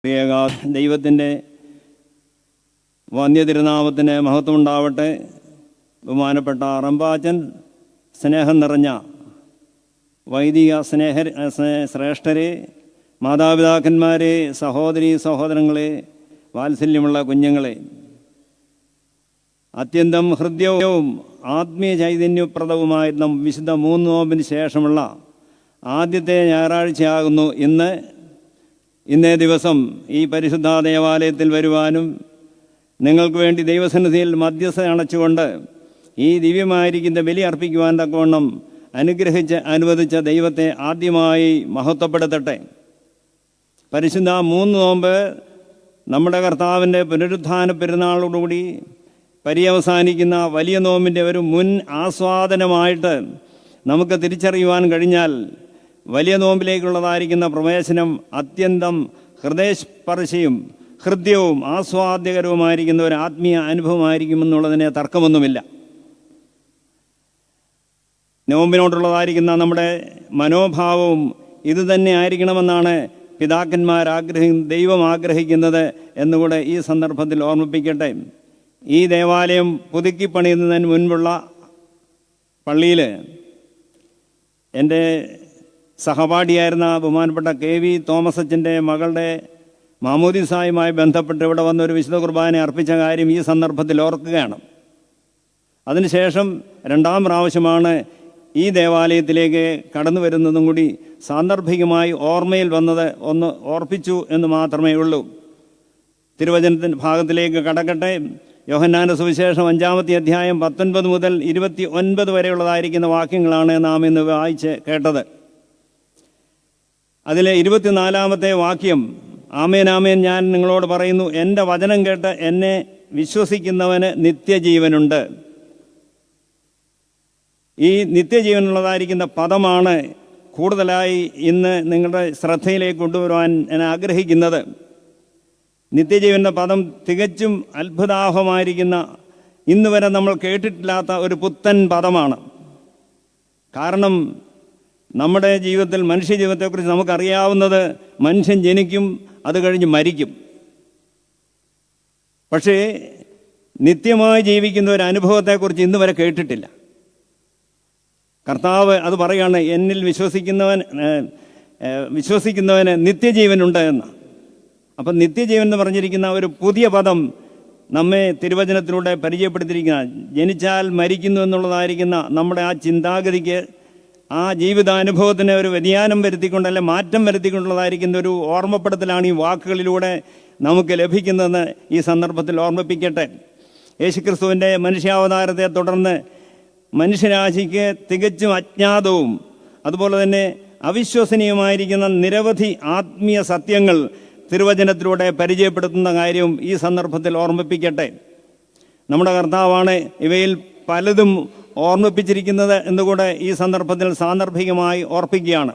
ദൈവത്തിൻ്റെ വന്യതിരുനാമത്തിന് മഹത്വം ഉണ്ടാവട്ടെ. ബഹുമാനപ്പെട്ട റമ്പാച്ചൻ, സ്നേഹം നിറഞ്ഞ വൈദിക ശ്രേഷ്ഠരെ, മാതാപിതാക്കന്മാരെ, സഹോദരീ സഹോദരങ്ങളെ, വാത്സല്യമുള്ള കുഞ്ഞുങ്ങളെ, അത്യന്തം ഹൃദ്യവും ആത്മീയ ചൈതന്യപ്രദവുമായിരുന്ന വിശുദ്ധ 3 നോമ്പിന് ശേഷമുള്ള ആദ്യത്തെ ഞായറാഴ്ചയാകുന്നു ഇന്നേ ദിവസം ഈ പരിശുദ്ധ ദേവാലയത്തിൽ വരുവാനും നിങ്ങൾക്ക് വേണ്ടി ദൈവസന്നിധിയിൽ മധ്യസ്ഥ അണച്ചുകൊണ്ട് ഈ ദിവ്യമായിരിക്കുന്ന ബലി അർപ്പിക്കുവാൻ തക്കവണ്ണം അനുവദിച്ച ദൈവത്തെ ആദ്യമായി മഹത്വപ്പെടുത്തട്ടെ. പരിശുദ്ധ 3 നോമ്പ് നമ്മുടെ കർത്താവിൻ്റെ പുനരുത്ഥാന പെരുന്നാളോടുകൂടി പര്യവസാനിക്കുന്ന വലിയ നോമ്പിൻ്റെ ഒരു മുൻ ആസ്വാദനമായിട്ട് നമുക്ക് തിരിച്ചറിയുവാൻ കഴിഞ്ഞാൽ വലിയ നോമ്പിലേക്കുള്ളതായിരിക്കുന്ന പ്രവേശനം അത്യന്തം ഹൃദയസ്പർശിയും ഹൃദ്യവും ആസ്വാദ്യകരവുമായിരിക്കുന്ന ഒരു ആത്മീയ അനുഭവമായിരിക്കുമെന്നുള്ളതിന് തർക്കമൊന്നുമില്ല. നോമ്പിനോടുള്ളതായിരിക്കുന്ന നമ്മുടെ മനോഭാവവും ഇതുതന്നെ ആയിരിക്കണമെന്നാണ് പിതാക്കന്മാർ ദൈവം ആഗ്രഹിക്കുന്നത് എന്നുകൂടെ ഈ സന്ദർഭത്തിൽ ഓർമ്മിപ്പിക്കട്ടെ. ഈ ദേവാലയം പുതുക്കി പണിയുന്നതിന് മുൻപുള്ള പള്ളിയിൽ എൻ്റെ സഹപാഠിയായിരുന്ന ബഹുമാനപ്പെട്ട KV തോമസ് അച്ഛൻ്റെ മകളുടെ മാമോദിസായുമായി ബന്ധപ്പെട്ട് ഇവിടെ വന്നൊരു വിശുദ്ധ കുർബാന അർപ്പിച്ച കാര്യം ഈ സന്ദർഭത്തിൽ ഓർക്കുകയാണ്. അതിനുശേഷം 2ാം പ്രാവശ്യമാണ് ഈ ദേവാലയത്തിലേക്ക് കടന്നു വരുന്നതും കൂടി സാന്ദർഭികമായി ഓർമ്മയിൽ വന്നത് ഒന്ന് ഓർപ്പിച്ചു എന്ന് മാത്രമേ ഉള്ളൂ. തിരുവചനത്തിൻ്റെ ഭാഗത്തിലേക്ക് കടക്കട്ടെ. യോഹന്നാന്റെ സുവിശേഷം 5-ാമത്തെ അധ്യായം 19 മുതൽ 29 വരെയുള്ളതായിരിക്കുന്ന വാക്യങ്ങളാണ് നാം ഇന്ന് വായിച്ച് കേട്ടത്. അതിലെ 24-ാമത്തെ വാക്യം, ആമേൻ ആമേൻ ഞാൻ നിങ്ങളോട് പറയുന്നു, എൻ്റെ വചനം കേട്ട് എന്നെ വിശ്വസിക്കുന്നവന് നിത്യജീവനുണ്ട്. ഈ നിത്യജീവനുള്ളതായിരിക്കുന്ന പദമാണ് കൂടുതലായി ഇന്ന് നിങ്ങളുടെ ശ്രദ്ധയിലേക്ക് കൊണ്ടുവരുവാൻ ഞാൻ ആഗ്രഹിക്കുന്നത്. നിത്യജീവൻ്റെ പദം തികച്ചും അത്ഭുതാവഹമായിരിക്കുന്ന, ഇന്ന് വരെ നമ്മൾ കേട്ടിട്ടില്ലാത്ത ഒരു പുത്തൻ പദമാണ്. കാരണം നമ്മുടെ ജീവിതത്തിൽ, മനുഷ്യജീവിതത്തെക്കുറിച്ച് നമുക്കറിയാവുന്നത് മനുഷ്യൻ ജനിക്കും, അത് കഴിഞ്ഞ് മരിക്കും. പക്ഷേ നിത്യമായി ജീവിക്കുന്ന ഒരു അനുഭവത്തെക്കുറിച്ച് ഇന്ന് വരെ കേട്ടിട്ടില്ല. കർത്താവ് അത് പറയുകയാണ്, എന്നിൽ വിശ്വസിക്കുന്നവന് നിത്യജീവനുണ്ട് എന്ന്. അപ്പം നിത്യജീവൻ എന്ന് പറഞ്ഞിരിക്കുന്ന ഒരു പുതിയ പദം നമ്മെ തിരുവചനത്തിലൂടെ പരിചയപ്പെടുത്തിയിരിക്കുന്ന, ജനിച്ചാൽ മരിക്കുന്നു എന്നുള്ളതായിരിക്കുന്ന നമ്മുടെ ആ ചിന്താഗതിക്ക്, ആ ജീവിതാനുഭവത്തിന് ഒരു വ്യതിയാനം വരുത്തിക്കൊണ്ട്, അല്ലെ മാറ്റം വരുത്തിക്കൊണ്ടുള്ളതായിരിക്കുന്ന ഒരു ഓർമ്മപ്പെടുത്തലാണ് ഈ വാക്കുകളിലൂടെ നമുക്ക് ലഭിക്കുന്നതെന്ന് ഈ സന്ദർഭത്തിൽ ഓർമ്മിപ്പിക്കട്ടെ. യേശുക്രിസ്തുവിൻ്റെ മനുഷ്യാവതാരത്തെ തുടർന്ന് മനുഷ്യരാശിക്ക് തികച്ചും അജ്ഞാതവും അതുപോലെ തന്നെ അവിശ്വസനീയമായിരിക്കുന്ന നിരവധി ആത്മീയ സത്യങ്ങൾ തിരുവചനത്തിലൂടെ പരിചയപ്പെടുത്തുന്ന കാര്യവും ഈ സന്ദർഭത്തിൽ ഓർമ്മിപ്പിക്കട്ടെ. നമ്മുടെ കർത്താവാണ് ഇവയിൽ പലതും ഓർമ്മിപ്പിച്ചിരിക്കുന്നത് എന്നുകൂടെ ഈ സന്ദർഭത്തിൽ സാന്ദർഭികമായി ഓർപ്പിക്കുകയാണ്.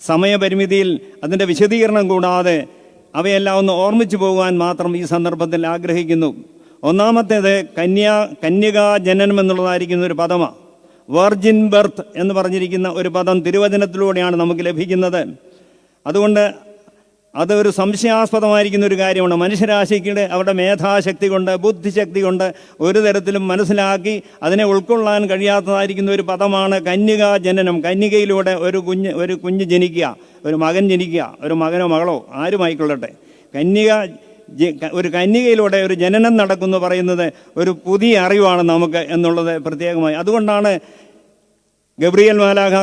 സമയപരിമിതിയിൽ അതിൻ്റെ വിശദീകരണം കൂടാതെ അവയെല്ലാം ഒന്ന് ഓർമ്മിച്ചു പോകുവാൻ മാത്രം ഈ സന്ദർഭത്തിൽ ആഗ്രഹിക്കുന്നു. ഒന്നാമത്തേത് കന്യകാ ജനനം എന്നുള്ളതായിരിക്കുന്ന ഒരു പദമാണ്. വെർജിൻ ബർത്ത് എന്ന് പറഞ്ഞിരിക്കുന്ന ഒരു പദം തിരുവചനത്തിലൂടെയാണ് നമുക്ക് ലഭിക്കുന്നത്. അതുകൊണ്ട് അതൊരു സംശയാസ്പദമായിരിക്കുന്ന ഒരു കാര്യമാണ്. മനുഷ്യരാശിക്ക് അവരുടെ മേധാശക്തി കൊണ്ട്, ബുദ്ധിശക്തി കൊണ്ട് ഒരു തരത്തിലും മനസ്സിലാക്കി അതിനെ ഉൾക്കൊള്ളാൻ കഴിയാത്തതായിരിക്കുന്ന ഒരു പദമാണ് കന്യകാ ജനനം. കന്യകയിലൂടെ ഒരു കുഞ്ഞ് ജനിക്കുക, ഒരു മകൻ ജനിക്കുക, ഒരു മകനോ മകളോ ആരുമായിക്കൊള്ളട്ടെ, ഒരു കന്യകയിലൂടെ ഒരു ജനനം നടക്കുന്നു പറയുന്നത് ഒരു പുതിയ അറിവാണ് നമുക്ക് എന്നുള്ളത് പ്രത്യേകമായി. അതുകൊണ്ടാണ് ഗബ്രിയേൽ മാലാഖ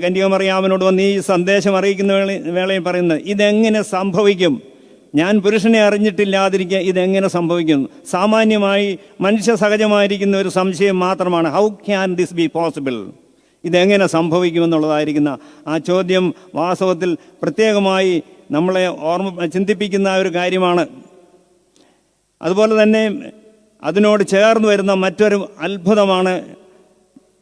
കന്യക മറിയാമിനോട് വന്ന് ഈ സന്ദേശം അറിയിക്കുന്ന വേളയിൽ പറയുന്നത്, ഇതെങ്ങനെ സംഭവിക്കും? ഞാൻ പുരുഷനെ അറിഞ്ഞിട്ടില്ലാതിരിക്കുക ഇതെങ്ങനെ സംഭവിക്കും? സാമാന്യമായി മനുഷ്യ സഹജമായിരിക്കുന്ന ഒരു സംശയം മാത്രമാണ്, how can this be possible? ഇതെങ്ങനെ സംഭവിക്കുമെന്നുള്ളതായിരിക്കുന്ന ആ ചോദ്യം വാസ്തവത്തിൽ പ്രത്യേകമായി നമ്മളെ ചിന്തിപ്പിക്കുന്ന ഒരു കാര്യമാണ്. അതുപോലെ തന്നെ അതിനോട് ചേർന്ന് വരുന്ന മറ്റൊരു അത്ഭുതമാണ്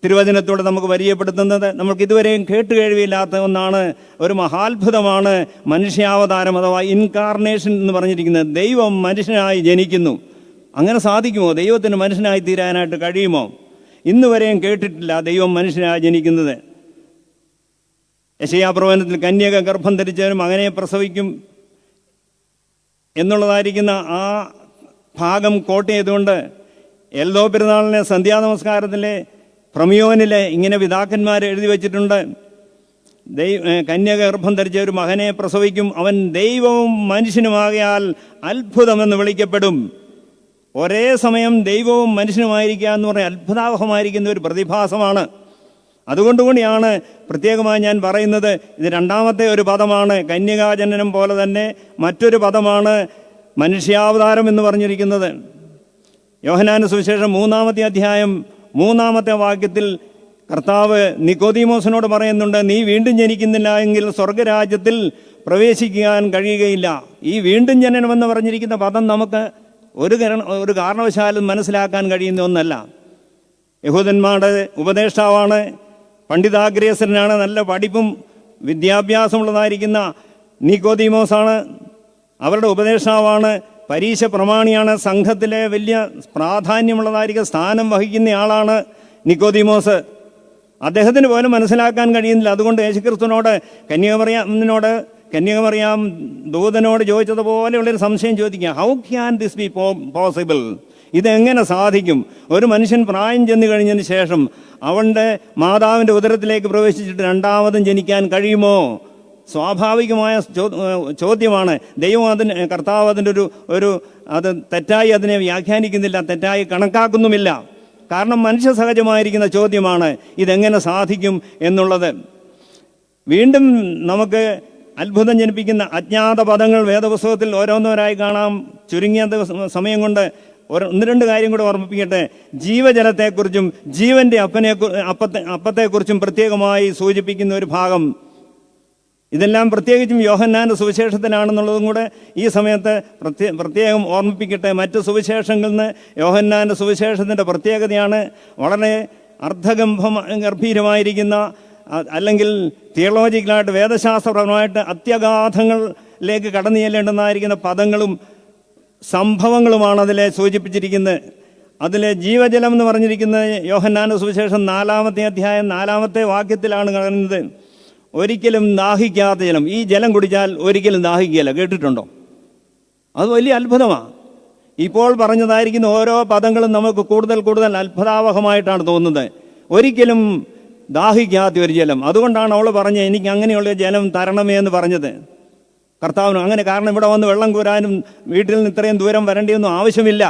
തിരുവചനത്തോടെ നമുക്ക് പരിചയപ്പെടുത്തുന്നത്. നമുക്ക് ഇതുവരെയും കേട്ടുകേഴ്വിയില്ലാത്ത ഒന്നാണ്, ഒരു മഹാത്ഭുതമാണ് മനുഷ്യാവതാരം അഥവാ ഇൻകാർണേഷൻ എന്ന് പറഞ്ഞിരിക്കുന്നത്. ദൈവം മനുഷ്യനായി ജനിക്കുന്നു. അങ്ങനെ സാധിക്കുമോ? ദൈവത്തിന് മനുഷ്യനായി തീരാനായിട്ട് കഴിയുമോ? ഇന്ന് വരെയും കേട്ടിട്ടില്ല ദൈവം മനുഷ്യനായി ജനിക്കുന്നത്. യെശയ്യാ പ്രവചനത്തിൽ കന്യക ഗർഭം ധരിച്ചവനും മകനെ പ്രസവിക്കും എന്നുള്ളതായിരിക്കുന്ന ആ ഭാഗം കോട്ട് ചെയ്തുകൊണ്ട് എൽദോ പെരുന്നാളിനെ സന്ധ്യാനമസ്കാരത്തിലെ പ്രമിയോനിലെ ഇങ്ങനെ പിതാക്കന്മാർ എഴുതി വച്ചിട്ടുണ്ട്. കന്യക ഗർഭം ധരിച്ച ഒരു മകനെ പ്രസവിക്കും, അവൻ ദൈവവും മനുഷ്യനുമാകയാൽ അത്ഭുതമെന്ന് വിളിക്കപ്പെടും. ഒരേ സമയം ദൈവവും മനുഷ്യനുമായിരിക്കുക എന്ന് പറഞ്ഞാൽ അത്ഭുതാവഹമായിരിക്കുന്ന ഒരു പ്രതിഭാസമാണ്. അതുകൊണ്ടുകൂടിയാണ് പ്രത്യേകമായി ഞാൻ പറയുന്നത്, ഇത് രണ്ടാമത്തെ ഒരു പദമാണ്. കന്യകാജനനം പോലെ തന്നെ മറ്റൊരു പദമാണ് മനുഷ്യാവതാരം എന്ന് പറഞ്ഞിരിക്കുന്നത്. യോഹന്നാന്റെ സുവിശേഷം 3-ാമത്തെ അധ്യായം 3-ാമത്തെ വാക്യത്തിൽ കർത്താവ് നിക്കോദീമോസിനോട് പറയുന്നുണ്ട്, നീ വീണ്ടും ജനിക്കുന്നില്ല എങ്കിൽ സ്വർഗരാജ്യത്തിൽ പ്രവേശിക്കാൻ കഴിയുകയില്ല. ഈ വീണ്ടും ജനനമെന്ന് പറഞ്ഞിരിക്കുന്ന പദം നമുക്ക് ഒരു കാരണവശാലും മനസ്സിലാക്കാൻ കഴിയുന്ന ഒന്നല്ല. യഹൂദന്മാരുടെ ഉപദേഷ്ടാവാണ്, പണ്ഡിതാഗ്രേസരനാണ്, നല്ല പഠിപ്പും വിദ്യാഭ്യാസമുള്ളതായിരിക്കുന്ന നിക്കോദീമോസാണ്, അവരുടെ ഉപദേഷ്ടാവാണ്, പരീക്ഷ പ്രമാണിയാണ്, സംഘത്തിലെ വലിയ പ്രാധാന്യമുള്ളതായിരിക്കും സ്ഥാനം വഹിക്കുന്ന ആളാണ് നിക്കോദീമോസ്. അദ്ദേഹത്തിന് പോലും മനസ്സിലാക്കാൻ കഴിയുന്നില്ല. അതുകൊണ്ട് യേശുക്രിസ്തുവിനോട് കന്യകമറിയാം ദൂതനോട് ചോദിച്ചതുപോലെയുള്ളൊരു സംശയം ചോദിക്കുക, how can this be possible? ഇതെങ്ങനെ സാധിക്കും? ഒരു മനുഷ്യൻ പ്രായം ചെന്ന് കഴിഞ്ഞതിന് ശേഷം അവൻ്റെ മാതാവിൻ്റെ ഉദരത്തിലേക്ക് പ്രവേശിച്ചിട്ട് രണ്ടാമതും ജനിക്കാൻ കഴിയുമോ? സ്വാഭാവികമായ ചോദ്യമാണ്. ദൈവം കർത്താവ് അതിൻ്റെ അത് തെറ്റായി അതിനെ വ്യാഖ്യാനിക്കുന്നില്ല, തെറ്റായി കണക്കാക്കുന്നുമില്ല. കാരണം മനുഷ്യ സഹജമായിരിക്കുന്ന ചോദ്യമാണ് ഇതെങ്ങനെ സാധിക്കും എന്നുള്ളത്. വീണ്ടും നമുക്ക് അത്ഭുതം ജനിപ്പിക്കുന്ന അജ്ഞാത പദങ്ങൾ വേദപുസ്തകത്തിൽ ഓരോന്നോരായി കാണാം. ചുരുങ്ങിയ സമയം കൊണ്ട് 1-2 കാര്യം കൂടെ ഓർമ്മിപ്പിക്കട്ടെ. ജീവജലത്തെക്കുറിച്ചും ജീവൻ്റെ അപ്പത്തെക്കുറിച്ചും പ്രത്യേകമായി സൂചിപ്പിക്കുന്ന ഒരു ഭാഗം. ഇതെല്ലാം പ്രത്യേകിച്ചും യോഹന്നാൻ്റെ സുവിശേഷത്തിലാണെന്നുള്ളതും കൂടെ ഈ സമയത്ത് പ്രത്യേകം ഓർമ്മിപ്പിക്കട്ടെ. മറ്റ് സുവിശേഷങ്ങളിൽ നിന്ന് യോഹന്നാൻ്റെ സുവിശേഷത്തിൻ്റെ പ്രത്യേകതയാണ് വളരെ ഗംഭീരമായിരിക്കുന്ന, അല്ലെങ്കിൽ തിയോളജിക്കലായിട്ട് വേദശാസ്ത്രപരമായിട്ട് അത്യഗാധങ്ങളിലേക്ക് കടന്നു ചെല്ലേണ്ടുന്നതായിരിക്കുന്ന പദങ്ങളും സംഭവങ്ങളുമാണ് അതിലെ സൂചിപ്പിച്ചിരിക്കുന്നത്. അതിലെ ജീവജലം എന്ന് പറഞ്ഞിരിക്കുന്നത് യോഹന്നാൻ്റെ സുവിശേഷം 4-ാമത്തെ അധ്യായം 4-ാമത്തെ വാക്യത്തിലാണ് കാണുന്നത്. ഒരിക്കലും ദാഹിക്കാത്ത ജലം. ഈ ജലം കുടിച്ചാൽ ഒരിക്കലും ദാഹിക്കുകയില്ല. കേട്ടിട്ടുണ്ടോ? അത് വലിയ അത്ഭുതമാണ്. ഇപ്പോൾ പറഞ്ഞതായിരിക്കുന്ന ഓരോ പദങ്ങളും നമുക്ക് കൂടുതൽ അത്ഭുതാവഹമായിട്ടാണ് തോന്നുന്നത്. ഒരിക്കലും ദാഹിക്കാത്ത ഒരു ജലം. അതുകൊണ്ടാണ് അവൾ പറഞ്ഞത്, എനിക്ക് അങ്ങനെയുള്ള ജലം തരണമേ എന്ന് പറഞ്ഞത് കർത്താവിന്. അങ്ങനെ കാരണം ഇവിടെ വന്ന് വെള്ളം കോരാനും വീട്ടിൽ നിന്ന് ഇത്രയും ദൂരം വരേണ്ടിയൊന്നും ആവശ്യമില്ല.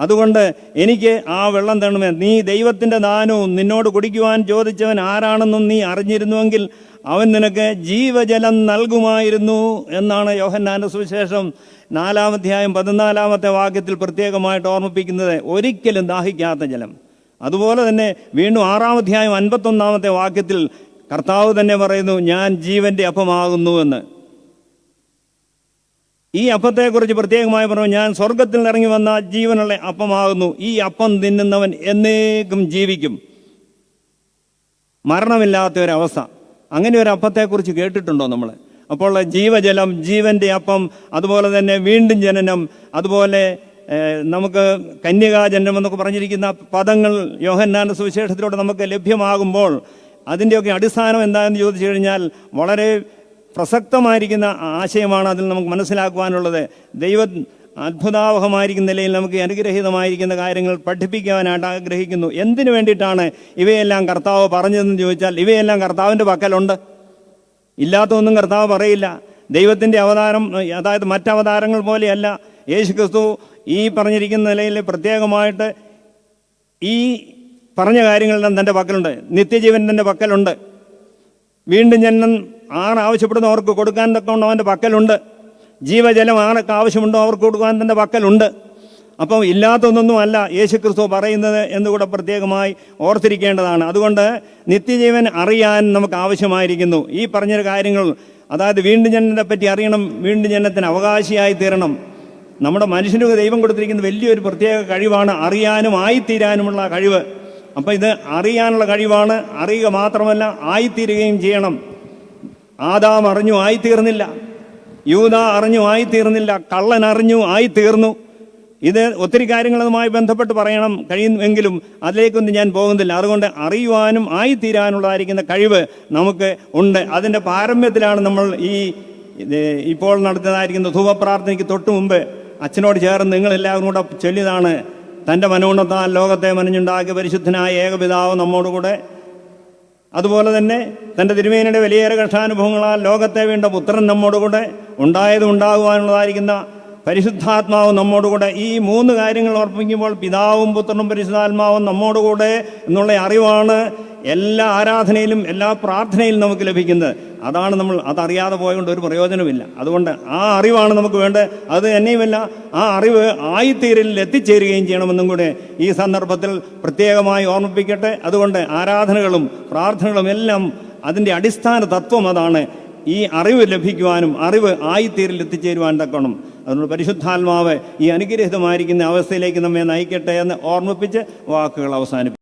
അതുകൊണ്ട് എനിക്ക് ആ വെള്ളം തരണമേ. നീ ദൈവത്തിൻ്റെ ദാനവും നിന്നോട് കുടിക്കുവാൻ ചോദിച്ചവൻ ആരാണെന്നും നീ അറിഞ്ഞിരുന്നുവെങ്കിൽ അവൻ നിനക്ക് ജീവജലം നൽകുമായിരുന്നു എന്നാണ് യോഹന്നാൻ്റെ സുവിശേഷം 4-ാം അധ്യായം 14-ാമത്തെ വാക്യത്തിൽ പ്രത്യേകമായിട്ട് ഓർമ്മിപ്പിക്കുന്നത്. ഒരിക്കലും ദാഹിക്കാത്ത ജലം. അതുപോലെ തന്നെ വീണ്ടും 6-ാം അധ്യായം 51-ാമത്തെ വാക്യത്തിൽ കർത്താവ് തന്നെ പറയുന്നു, ഞാൻ ജീവൻ്റെ അപ്പമാകുന്നു എന്ന്. ഈ അപ്പത്തെക്കുറിച്ച് പ്രത്യേകമായി പറഞ്ഞു, ഞാൻ സ്വർഗത്തിൽ ഇറങ്ങി വന്ന ജീവനുള്ള അപ്പമാകുന്നു. ഈ അപ്പം തിന്നുന്നവൻ എന്നേക്കും ജീവിക്കും. മരണമില്ലാത്ത ഒരവസ്ഥ. അങ്ങനെ ഒരു അപ്പത്തെക്കുറിച്ച് കേട്ടിട്ടുണ്ടോ നമ്മൾ? അപ്പോൾ ജീവജലം, ജീവൻ്റെ അപ്പം, അതുപോലെ തന്നെ വീണ്ടും ജനനം, അതുപോലെ നമുക്ക് കന്യകാജനനം എന്നൊക്കെ പറഞ്ഞിരിക്കുന്ന പദങ്ങൾ യോഹന്നാൻ്റെ സുവിശേഷത്തിലൂടെ നമുക്ക് ലഭ്യമാകുമ്പോൾ അതിൻ്റെയൊക്കെ അടിസ്ഥാനം എന്താണെന്ന് ചോദിച്ചു കഴിഞ്ഞാൽ വളരെ പ്രസക്തമായിരിക്കുന്ന ആശയമാണ് അതിൽ നമുക്ക് മനസ്സിലാക്കുവാനുള്ളത്. ദൈവം അത്ഭുതാവഹമായിരിക്കുന്ന നിലയിൽ നമുക്ക് അനുഗ്രഹീതമായിരിക്കുന്ന കാര്യങ്ങൾ പഠിപ്പിക്കുവാനായിട്ട് ആഗ്രഹിക്കുന്നു. എന്തിനു വേണ്ടിയിട്ടാണ് ഇവയെല്ലാം കർത്താവ് പറഞ്ഞതെന്ന് ചോദിച്ചാൽ, ഇവയെല്ലാം കർത്താവിൻ്റെ പക്കലുണ്ട്. ഇല്ലാത്തതൊന്നും കർത്താവ് പറയില്ല. ദൈവത്തിൻ്റെ അവതാരം, അതായത് മറ്റവതാരങ്ങൾ പോലെയല്ല. യേശുക്രിസ്തു ഈ പറഞ്ഞിരിക്കുന്ന നിലയിൽ പ്രത്യേകമായിട്ട് ഈ പറഞ്ഞ കാര്യങ്ങളെല്ലാം തൻ്റെ പക്കലുണ്ട്. നിത്യജീവൻ തൻ്റെ പക്കലുണ്ട്. വീണ്ടും ജനനം ആവശ്യപ്പെടുന്നവർക്ക് കൊടുക്കാൻ തക്കൊണ്ട് അവൻ്റെ പക്കലുണ്ട്. ജീവജലം ആരൊക്കെ ആവശ്യമുണ്ടോ അവർക്ക് കൊടുക്കാൻ തൻ്റെ പക്കലുണ്ട്. അപ്പം ഇല്ലാത്തതൊന്നും അല്ല യേശുക്രിസ്തു പറയുന്നത് എന്നുകൂടെ പ്രത്യേകമായി ഓർത്തിരിക്കേണ്ടതാണ്. അതുകൊണ്ട് നിത്യജീവൻ അറിയാൻ നമുക്ക് ആവശ്യമായിരിക്കുന്നു. ഈ പറഞ്ഞ കാര്യങ്ങൾ, അതായത് വീണ്ടും ജനനത്തെ പറ്റി അറിയണം, വീണ്ടും ജനനത്തിന് അവകാശിയായി തീരണം. നമ്മുടെ മനുഷ്യന് ദൈവം കൊടുത്തിരിക്കുന്ന വലിയൊരു പ്രത്യേക കഴിവാണ് അറിയാനും ആയിത്തീരാനുമുള്ള കഴിവ്. അപ്പം ഇത് അറിയാനുള്ള കഴിവാണ്. അറിയുക മാത്രമല്ല, ആയിത്തീരുകയും ചെയ്യണം. ആദാം അറിഞ്ഞു ആയിത്തീർന്നില്ല, യൂദ അറിഞ്ഞു ആയിത്തീർന്നില്ല, കള്ളൻ അറിഞ്ഞു ആയിത്തീർന്നു. ഇത് ഒത്തിരി കാര്യങ്ങളുമായി ബന്ധപ്പെട്ട് പറയണം കഴിയുമെങ്കിലും അതിലേക്കൊന്നും ഞാൻ പോകുന്നില്ല. അതുകൊണ്ട് അറിയുവാനും ആയിത്തീരാനുള്ളതായിരിക്കുന്ന കഴിവ് നമുക്ക് ഉണ്ട്. അതിൻ്റെ പാരമ്യത്തിലാണ് നമ്മൾ ഈ ഇത് ഇപ്പോൾ നടത്തുന്നതായിരിക്കുന്ന ധൂപപ്രാർത്ഥനയ്ക്ക് തൊട്ട് മുമ്പ് അച്ഛനോട് ചേർന്ന് നിങ്ങളെല്ലാവരും കൂടെ ചൊല്ലിയതാണ്, തൻ്റെ മനോണത്താൽ ലോകത്തെ മനഞ്ഞുണ്ടാക്കിയ പരിശുദ്ധനായ ഏകപിതാവ് നമ്മോടുകൂടെ, അതുപോലെ തന്നെ തൻ്റെ തിരുമേനിയുടെ വലിയേറെ കഷ്ടാനുഭവങ്ങളാൽ ലോകത്തെ വീണ്ട പുത്രൻ നമ്മോടുകൂടെ, ഉണ്ടായതും ഉണ്ടാകുവാനുള്ളതായിരിക്കുന്ന പരിശുദ്ധാത്മാവും നമ്മോടുകൂടെ. ഈ മൂന്ന് കാര്യങ്ങൾ ഓർപ്പിക്കുമ്പോൾ പിതാവും പുത്രനും പരിശുദ്ധാത്മാവും നമ്മോടുകൂടെ എന്നുള്ള അറിവാണ് എല്ലാ ആരാധനയിലും എല്ലാ പ്രാർത്ഥനയിലും നമുക്ക് ലഭിക്കുന്നത്. അതാണ് അതറിയാതെ പോയതുകൊണ്ട് ഒരു പ്രയോജനമില്ല. അതുകൊണ്ട് ആ അറിവാണ് നമുക്ക് വേണ്ടത്. അത് തന്നെയുമല്ല, ആ അറിവ് ആയിത്തീരലിൽ എത്തിച്ചേരുകയും ചെയ്യണമെന്നും കൂടെ ഈ സന്ദർഭത്തിൽ പ്രത്യേകമായി ഓർമ്മിപ്പിക്കട്ടെ. അതുകൊണ്ട് ആരാധനകളും പ്രാർത്ഥനകളും എല്ലാം അതിൻ്റെ അടിസ്ഥാന തത്വം അതാണ്. ഈ അറിവ് ലഭിക്കുവാനും അറിവ് ആയിത്തീരലിൽ എത്തിച്ചേരുവാൻ തക്കണം. അതുകൊണ്ട് പരിശുദ്ധാത്മാവ് ഈ അനുഗ്രഹീതമായിരിക്കുന്ന അവസ്ഥയിലേക്ക് നമ്മെ നയിക്കട്ടെ എന്ന് ഓർമ്മിപ്പിച്ച് വാക്കുകൾ അവസാനിപ്പിക്കും.